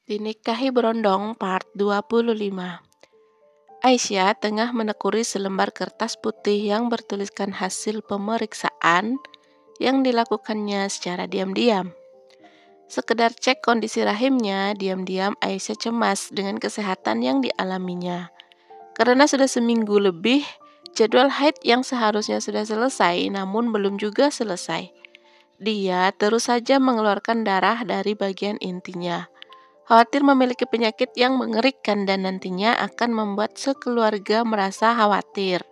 Dinikahi Berondong Part 25. Aisyah tengah menekuni selembar kertas putih yang bertuliskan hasil pemeriksaan yang dilakukannya secara diam-diam. Sekedar cek kondisi rahimnya, diam-diam Aisyah cemas dengan kesehatan yang dialaminya. Karena sudah seminggu lebih, jadwal haid yang seharusnya sudah selesai namun belum juga selesai. Dia terus saja mengeluarkan darah dari bagian intinya. Khawatir memiliki penyakit yang mengerikan dan nantinya akan membuat sekeluarga merasa khawatir.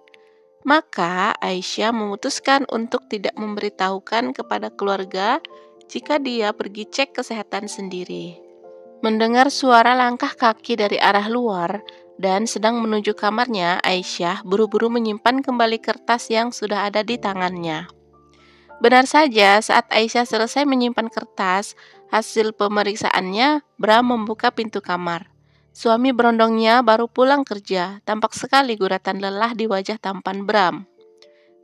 Maka Aisyah memutuskan untuk tidak memberitahukan kepada keluarga jika dia pergi cek kesehatan sendiri. Mendengar suara langkah kaki dari arah luar dan sedang menuju kamarnya, Aisyah buru-buru menyimpan kembali kertas yang sudah ada di tangannya. Benar saja, saat Aisyah selesai menyimpan kertas, hasil pemeriksaannya, Bram membuka pintu kamar. Suami berondongnya baru pulang kerja, tampak sekali guratan lelah di wajah tampan Bram.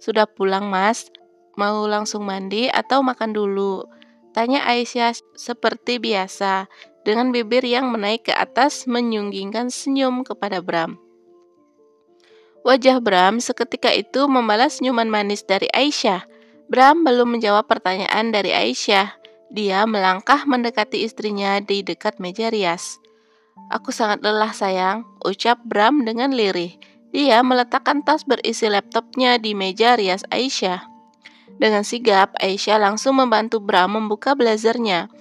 "Sudah pulang, Mas? Mau langsung mandi atau makan dulu?" tanya Aisyah seperti biasa, dengan bibir yang menaik ke atas menyunggingkan senyum kepada Bram. Wajah Bram seketika itu membalas senyuman manis dari Aisyah. Bram belum menjawab pertanyaan dari Aisyah. Dia melangkah mendekati istrinya di dekat meja rias. "Aku sangat lelah, sayang," ucap Bram dengan lirih. Dia meletakkan tas berisi laptopnya di meja rias Aisyah. Dengan sigap, Aisyah langsung membantu Bram membuka blazernya.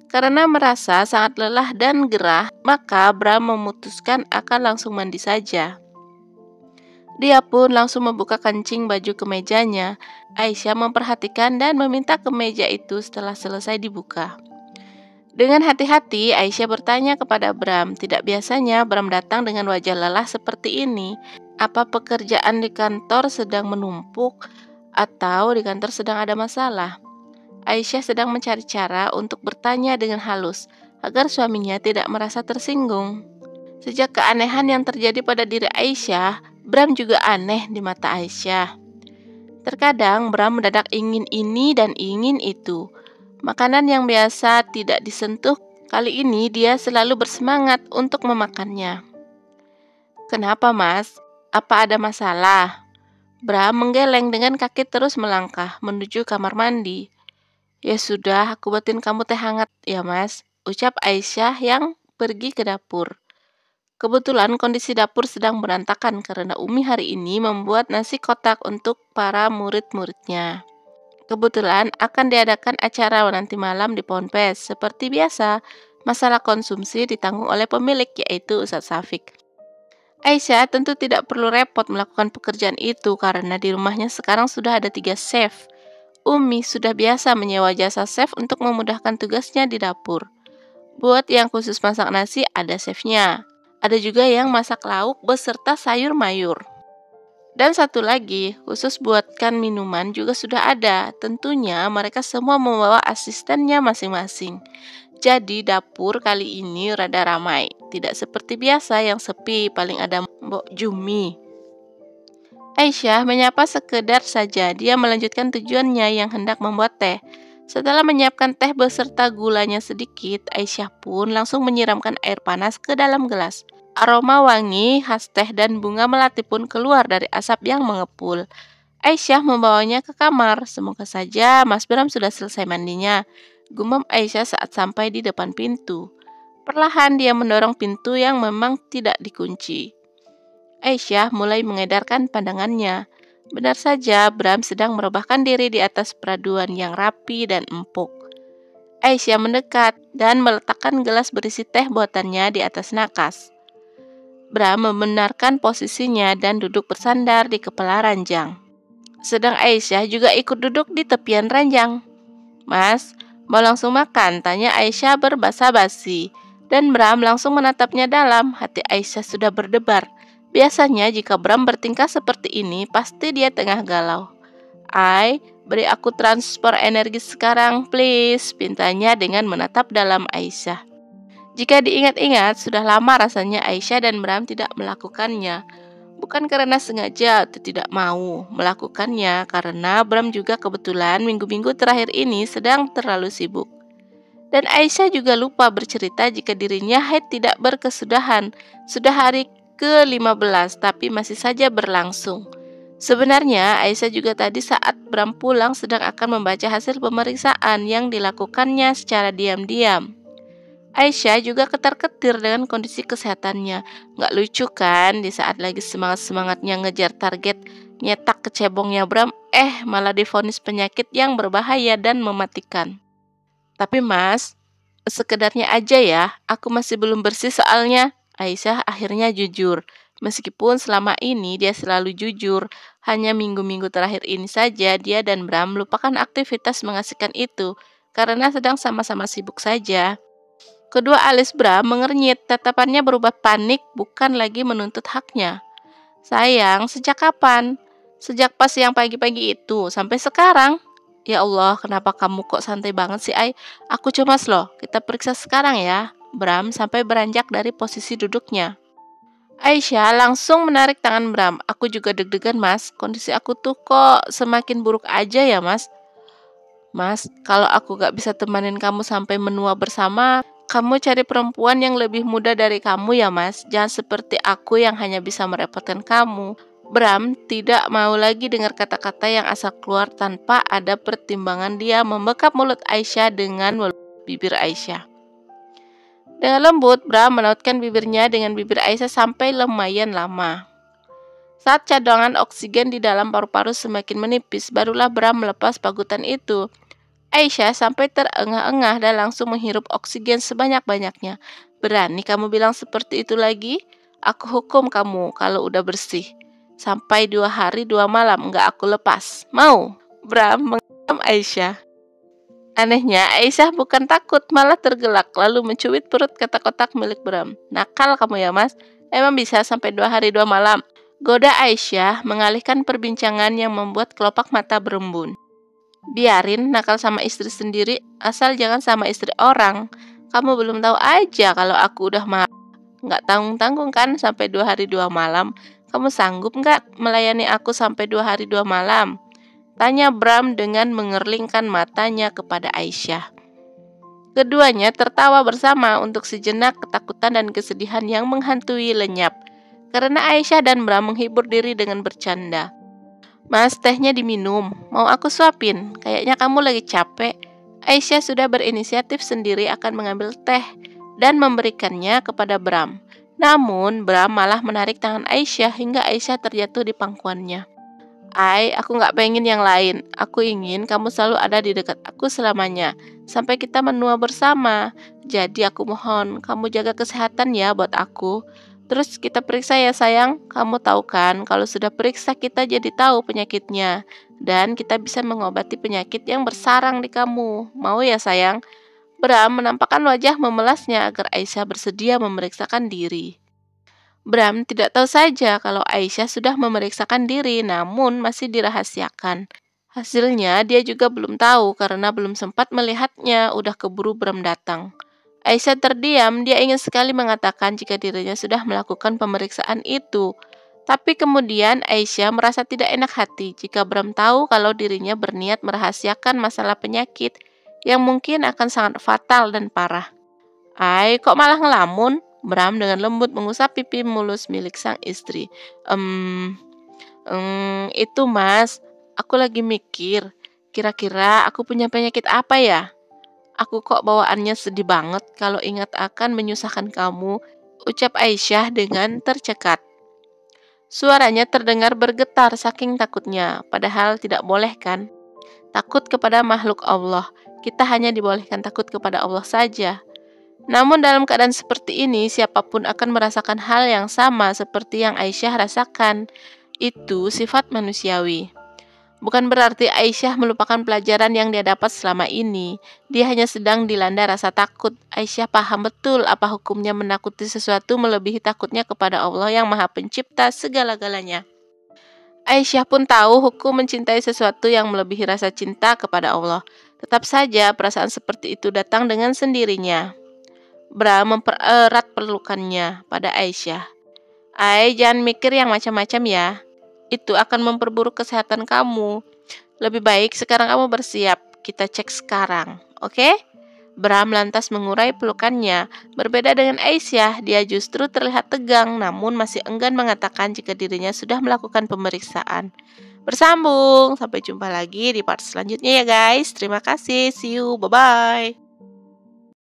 Karena merasa sangat lelah dan gerah, maka Bram memutuskan akan langsung mandi saja. Dia pun langsung membuka kancing baju kemejanya. Aisyah memperhatikan dan meminta kemeja itu setelah selesai dibuka. Dengan hati-hati, Aisyah bertanya kepada Bram. Tidak biasanya Bram datang dengan wajah lelah seperti ini. Apa pekerjaan di kantor sedang menumpuk atau di kantor sedang ada masalah? Aisyah sedang mencari cara untuk bertanya dengan halus agar suaminya tidak merasa tersinggung. Sejak keanehan yang terjadi pada diri Aisyah, Bram juga aneh di mata Aisyah. Terkadang Bram mendadak ingin ini dan ingin itu. Makanan yang biasa tidak disentuh, kali ini dia selalu bersemangat untuk memakannya. "Kenapa, Mas? Apa ada masalah?" Bram menggeleng dengan kaki terus melangkah menuju kamar mandi. "Ya sudah, aku buatin kamu teh hangat ya, Mas," ucap Aisyah yang pergi ke dapur. Kebetulan kondisi dapur sedang berantakan karena Umi hari ini membuat nasi kotak untuk para murid-muridnya. Kebetulan akan diadakan acara nanti malam di Ponpes. Seperti biasa, masalah konsumsi ditanggung oleh pemilik, yaitu Ustadz Safik. Aisyah tentu tidak perlu repot melakukan pekerjaan itu karena di rumahnya sekarang sudah ada 3 chef. Umi sudah biasa menyewa jasa chef untuk memudahkan tugasnya di dapur. Buat yang khusus masak nasi, ada chefnya. Ada juga yang masak lauk beserta sayur mayur. Dan satu lagi, khusus buatkan minuman juga sudah ada. Tentunya mereka semua membawa asistennya masing-masing. Jadi dapur kali ini rada ramai. Tidak seperti biasa yang sepi, paling ada Mbok Jumi. Aisyah menyapa sekedar saja. Dia melanjutkan tujuannya yang hendak membuat teh. Setelah menyiapkan teh beserta gulanya sedikit, Aisyah pun langsung menyiramkan air panas ke dalam gelas. Aroma wangi khas teh dan bunga melati pun keluar dari asap yang mengepul. Aisyah membawanya ke kamar. "Semoga saja Mas Bram sudah selesai mandinya," gumam Aisyah saat sampai di depan pintu. Perlahan dia mendorong pintu yang memang tidak dikunci. Aisyah mulai mengedarkan pandangannya. Benar saja, Bram sedang merebahkan diri di atas peraduan yang rapi dan empuk. Aisyah mendekat dan meletakkan gelas berisi teh buatannya di atas nakas. Bram membenarkan posisinya dan duduk bersandar di kepala ranjang. Sedang Aisyah juga ikut duduk di tepian ranjang. "Mas, mau langsung makan?" tanya Aisyah berbasa-basi. Dan Bram langsung menatapnya dalam. Hati Aisyah sudah berdebar. Biasanya jika Bram bertingkah seperti ini, pasti dia tengah galau. Beri aku transfer energi sekarang, please," pintanya dengan menatap dalam Aisyah. Jika diingat-ingat, sudah lama rasanya Aisyah dan Bram tidak melakukannya. Bukan karena sengaja atau tidak mau melakukannya, karena Bram juga kebetulan minggu-minggu terakhir ini sedang terlalu sibuk. Dan Aisyah juga lupa bercerita jika dirinya haid tidak berkesudahan. Sudah hari ke-15 tapi masih saja berlangsung. Sebenarnya Aisyah juga tadi saat Bram pulang sedang akan membaca hasil pemeriksaan yang dilakukannya secara diam-diam. Aisyah juga ketar-ketir dengan kondisi kesehatannya. Nggak lucu kan, di saat lagi semangat-semangatnya ngejar target nyetak kecebongnya Bram, malah divonis penyakit yang berbahaya dan mematikan. Tapi mas, sekedarnya aja ya, aku masih belum bersih soalnya. Aisyah akhirnya jujur. Meskipun selama ini dia selalu jujur, hanya minggu-minggu terakhir ini saja dia dan Bram melupakan aktivitas mengasihkan itu karena sedang sama-sama sibuk saja. Kedua alis Bram mengernyit, tatapannya berubah panik, bukan lagi menuntut haknya. Sayang, sejak kapan? Sejak pas yang pagi-pagi itu, sampai sekarang? Ya Allah, kenapa kamu kok santai banget sih, Ai? Aku cemas loh, kita periksa sekarang ya. Bram sampai beranjak dari posisi duduknya. Aisyah langsung menarik tangan Bram. Aku juga deg-degan mas, kondisi aku tuh kok semakin buruk aja ya mas. Mas, kalau aku gak bisa temanin kamu sampai menua bersama, kamu cari perempuan yang lebih muda dari kamu ya mas. Jangan seperti aku yang hanya bisa merepotkan kamu. Bram tidak mau lagi dengar kata-kata yang asal keluar tanpa ada pertimbangan. Dia membekap mulut Aisyah dengan bibir Aisyah. Dengan lembut, Bram menautkan bibirnya dengan bibir Aisyah sampai lumayan lama. Saat cadangan oksigen di dalam paru-paru semakin menipis, barulah Bram melepas pagutan itu. Aisyah sampai terengah-engah dan langsung menghirup oksigen sebanyak-banyaknya. Berani kamu bilang seperti itu lagi? Aku hukum kamu kalau udah bersih. Sampai 2 hari 2 malam nggak aku lepas. Mau? Bram menggenggam Aisyah. Anehnya, Aisyah bukan takut, malah tergelak, lalu mencubit perut kata kotak milik Bram. Nakal kamu ya mas, emang bisa sampai 2 hari 2 malam? Goda Aisyah mengalihkan perbincangan yang membuat kelopak mata berembun. Biarin nakal sama istri sendiri, asal jangan sama istri orang. Kamu belum tahu aja kalau aku udah marah. Nggak tanggung-tanggung kan sampai 2 hari 2 malam. Kamu sanggup nggak melayani aku sampai 2 hari 2 malam? Tanya Bram dengan mengerlingkan matanya kepada Aisyah. Keduanya tertawa bersama untuk sejenak ketakutan dan kesedihan yang menghantui lenyap. Karena Aisyah dan Bram menghibur diri dengan bercanda. Mas, tehnya diminum. Mau aku suapin? Kayaknya kamu lagi capek. Aisyah sudah berinisiatif sendiri akan mengambil teh dan memberikannya kepada Bram. Namun, Bram malah menarik tangan Aisyah hingga Aisyah terjatuh di pangkuannya. Ai, aku gak pengen yang lain. Aku ingin kamu selalu ada di dekat aku selamanya. Sampai kita menua bersama. Jadi aku mohon, kamu jaga kesehatan ya buat aku. Terus kita periksa ya sayang. Kamu tahu kan, kalau sudah periksa kita jadi tahu penyakitnya. Dan kita bisa mengobati penyakit yang bersarang di kamu. Mau ya sayang? Bram menampakkan wajah memelasnya agar Aisyah bersedia memeriksakan diri. Bram tidak tahu saja kalau Aisyah sudah memeriksakan diri namun masih dirahasiakan. Hasilnya dia juga belum tahu karena belum sempat melihatnya, udah keburu Bram datang. Aisyah terdiam, dia ingin sekali mengatakan jika dirinya sudah melakukan pemeriksaan itu. Tapi kemudian Aisyah merasa tidak enak hati jika Bram tahu kalau dirinya berniat merahasiakan masalah penyakit yang mungkin akan sangat fatal dan parah. Ai, kok malah ngelamun? Bram dengan lembut mengusap pipi mulus milik sang istri. Itu mas, aku lagi mikir, kira-kira aku punya penyakit apa ya? Aku kok bawaannya sedih banget kalau ingat akan menyusahkan kamu, ucap Aisyah dengan tercekat. Suaranya terdengar bergetar saking takutnya, padahal tidak boleh kan? Takut kepada makhluk Allah, kita hanya dibolehkan takut kepada Allah saja. Namun dalam keadaan seperti ini, siapapun akan merasakan hal yang sama seperti yang Aisyah rasakan. Itu sifat manusiawi. Bukan berarti Aisyah melupakan pelajaran yang dia dapat selama ini. Dia hanya sedang dilanda rasa takut. Aisyah paham betul apa hukumnya menakuti sesuatu melebihi takutnya kepada Allah yang Maha Pencipta segala-galanya. Aisyah pun tahu hukum mencintai sesuatu yang melebihi rasa cinta kepada Allah. Tetap saja perasaan seperti itu datang dengan sendirinya. Bram mempererat pelukannya pada Aisyah. Ai, jangan mikir yang macam-macam ya. Itu akan memperburuk kesehatan kamu. Lebih baik sekarang kamu bersiap. Kita cek sekarang, oke? Bram lantas mengurai pelukannya. Berbeda dengan Aisyah, dia justru terlihat tegang namun masih enggan mengatakan jika dirinya sudah melakukan pemeriksaan. Bersambung, sampai jumpa lagi di part selanjutnya ya guys. Terima kasih, see you, bye-bye.